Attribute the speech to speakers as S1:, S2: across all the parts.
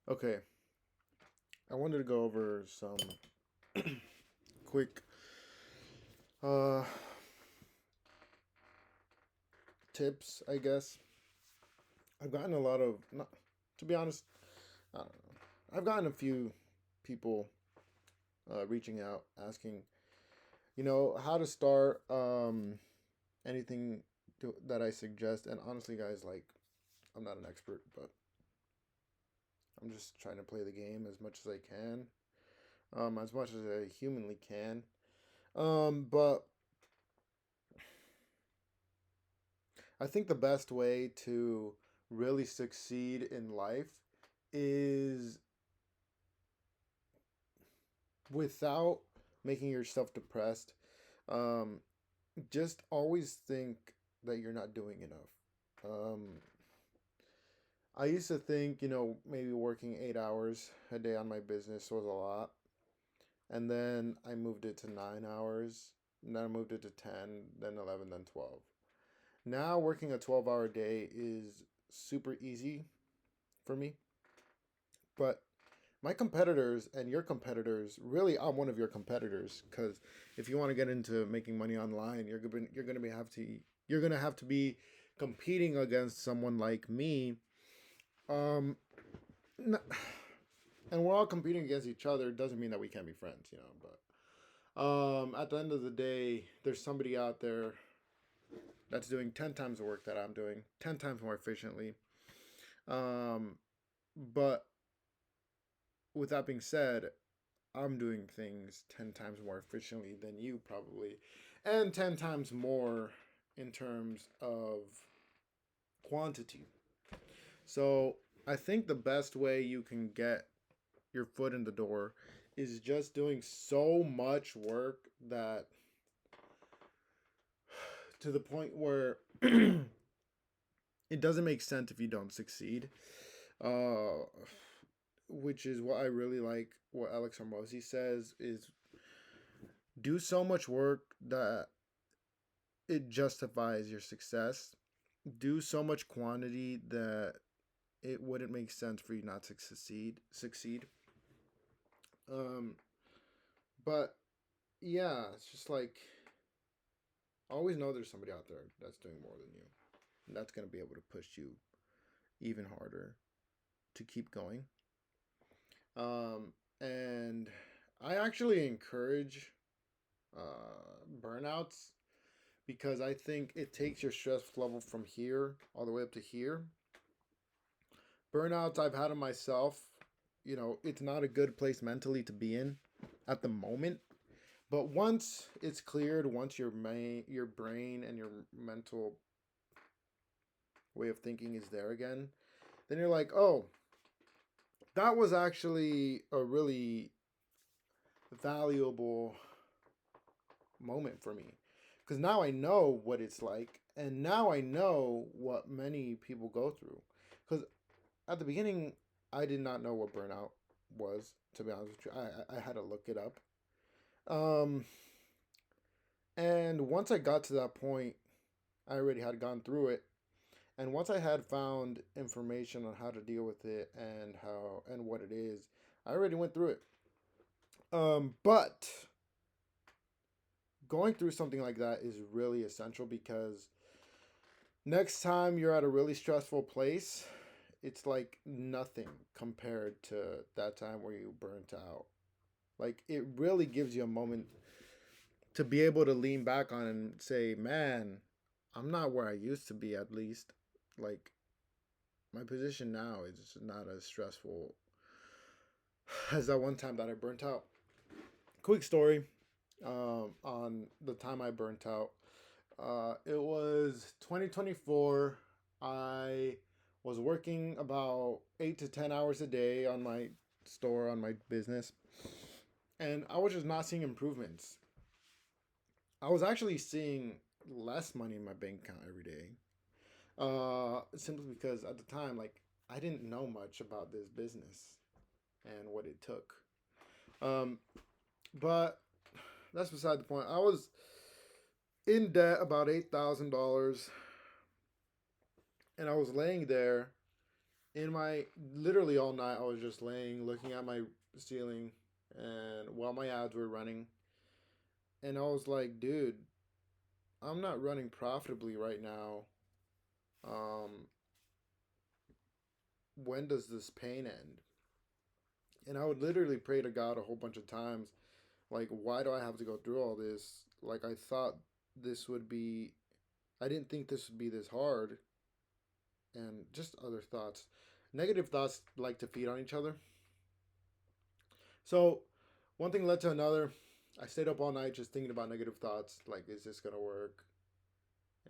S1: Okay, I wanted to go over some quick uh tips, I guess. I've gotten a lot of not to be honest, I don't know. I've gotten a few people reaching out asking, how to start anything that I suggest, and honestly guys, like I'm not an expert, but I'm just trying to play the game as much as I can. As much as I humanly can. But I think the best way to really succeed in life is without making yourself depressed. Um, just always think that you're not doing enough. I used to think, maybe working 8 hours a day on my business was a lot. And then I moved it to 9 hours. And then I moved it to 10, then 11, then 12. Now working a 12-hour day is super easy for me. But my competitors and your competitors, really, I'm one of your competitors because if you want to get into making money online, you're gonna have to be competing against someone like me. Um, and we're all competing against each other. Doesn't mean that we can't be friends, But at the end of the day, there's somebody out there that's doing 10 times the work that I'm doing, 10 times more efficiently. Um, but with that being said, I'm doing things 10 times more efficiently than you probably, and 10 times more in terms of quantity. So I think the best way you can get your foot in the door is just doing so much work that to the point where it doesn't make sense if you don't succeed. Uh, which is what I really like. What Alex Hormozy says is do so much work that it justifies your success. Do so much quantity that it wouldn't make sense for you not to succeed. Um, but yeah, it's just like always know there's somebody out there that's doing more than you, and that's gonna be able to push you even harder to keep going. And I actually encourage burnouts because I think it takes your stress level from here all the way up to here. Burnouts I've had them myself. It's not a good place mentally to be in at the moment. But once it's cleared, once your brain and your mental way of thinking is there again, then you're like, oh, that was actually a really valuable moment for me. Because now I know what it's like, and now I know what many people go through. Because at the beginning, I did not know what burnout was. To be honest with you, I had to look it up. Um, and once I got to that point, I already had gone through it. And once I had found information on how to deal with it and how and what it is, I already went through it. But going through something like that is really essential because next time you're at a really stressful place, it's like nothing compared to that time where you burnt out. Like it really gives you a moment to be able to lean back on and say, "Man, I'm not where I used to be at least. Like my position now is not as stressful as that one time that I burnt out." Quick story on the time I burnt out. It was 2024. I was working about 8 to 10 hours a day on my store, on my business, and I was just not seeing improvements. I was actually seeing less money in my bank account every day. Simply because at the time, like, I didn't know much about this business and what it took. Um, but that's beside the point. I was in debt about $8,000, and I was laying there In my literally all night, I was just laying, looking at my ceiling, and while my ads were running, and I was like, dude, I'm not running profitably right now. Um, when does this pain end? And I would literally pray to God a whole bunch of times, like, why do I have to go through all this? Like, I thought this would be, I didn't think this would be this hard, and just other thoughts. Negative thoughts like to feed on each other. So, one thing led to another. I stayed up all night just thinking about negative thoughts. Like, is this gonna work?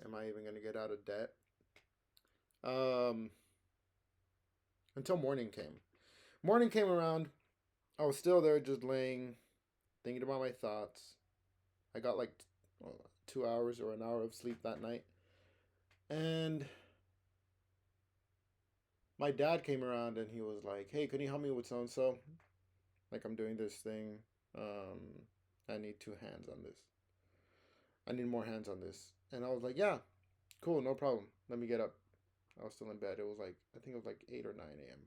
S1: Am I even gonna get out of debt? Um, until morning came. Morning came around. I was still there, just laying, thinking about my thoughts. I got like 2 hours or an hour of sleep that night, and my dad came around and he was like, "Hey, can you help me with so and so? Like, I'm doing this thing. Um, I need two hands on this. I need more hands on this." And I was like, "Yeah, cool, no problem. Let me get up." I was still in bed. It was like, I think it was like 8 or 9 a.m.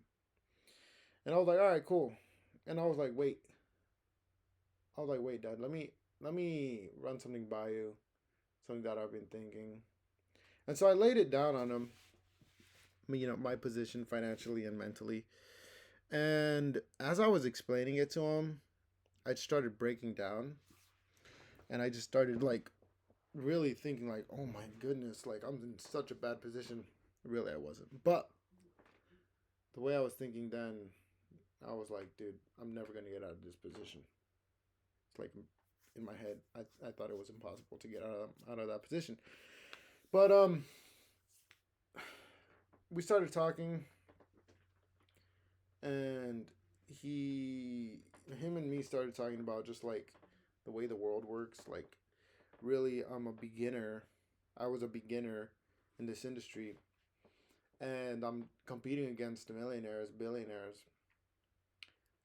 S1: And I was like, "All right, cool." And I was like, "Wait." I was like, "Wait, Dad, let me run something by you, something that I've been thinking." And so I laid it down on him, my position financially and mentally. And as I was explaining it to him, I started breaking down, and I just started like really thinking like, "Oh my goodness, like I'm in such a bad position." Really, I wasn't. But the way I was thinking then, I was like, "Dude, I'm never going to get out of this position." It's like in my head, I thought it was impossible to get out of that position. But we started talking, and him and me started talking about just like the way the world works. Like, really, I'm a beginner. I was a beginner in this industry, and I'm competing against millionaires, billionaires.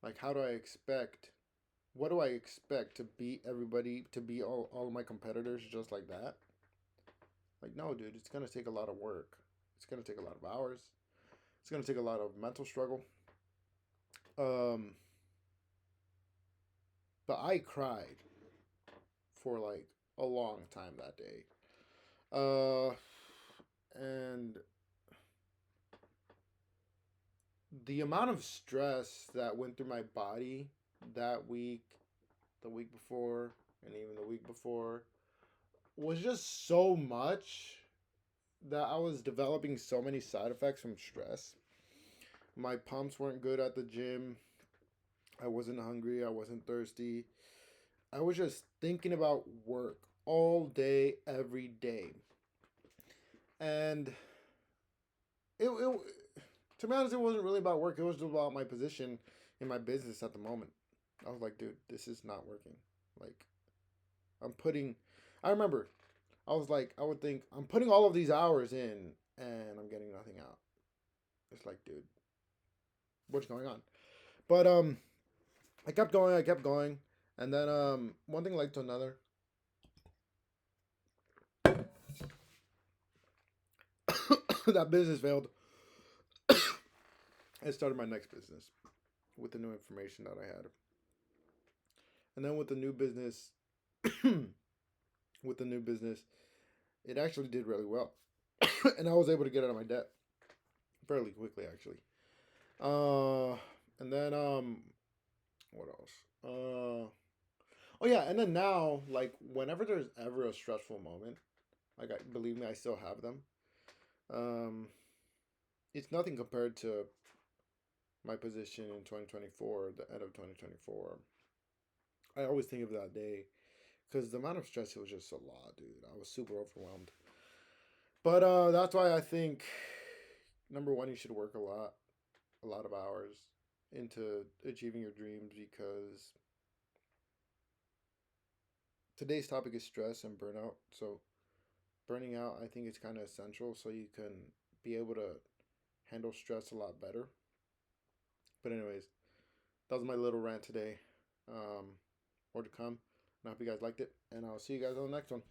S1: Like, how do I expect? What do I expect to beat everybody? To beat all of my competitors just like that? Like, no, dude. It's gonna take a lot of work. It's gonna take a lot of hours. It's gonna take a lot of mental struggle. Um, but I cried for like a long time that day. Uh, and the amount of stress that went through my body that week, the week before, and even the week before was just so much that I was developing so many side effects from stress. My pumps weren't good at the gym. I wasn't hungry. I wasn't thirsty. I was just thinking about work all day, every day. And it to be honest, it wasn't really about work. It was just about my position in my business at the moment. I was like, dude, this is not working. Like, I'm putting, I remember, I was like, I would think, I'm putting all of these hours in and I'm getting nothing out. It's like, dude, what's going on? But I kept going, and then one thing led to another. That business failed. I started my next business with the new information that I had, and then with the new business, with the new business, it actually did really well, and I was able to get out of my debt fairly quickly, actually. Uh, and then what else? Oh yeah, and then now, like whenever there's ever a stressful moment, like believe me, I still have them. Um, it's nothing compared to my position in 2024, the end of 2024. I always think of that day because the amount of stress, it was just a lot, dude. I was super overwhelmed. But that's why I think number one, you should work a lot of hours into achieving your dreams, because today's topic is stress and burnout. So burning out, I think it's kind of essential so you can be able to handle stress a lot better. But anyways, that was my little rant today. More to come. And I hope you guys liked it, and I'll see you guys on the next one.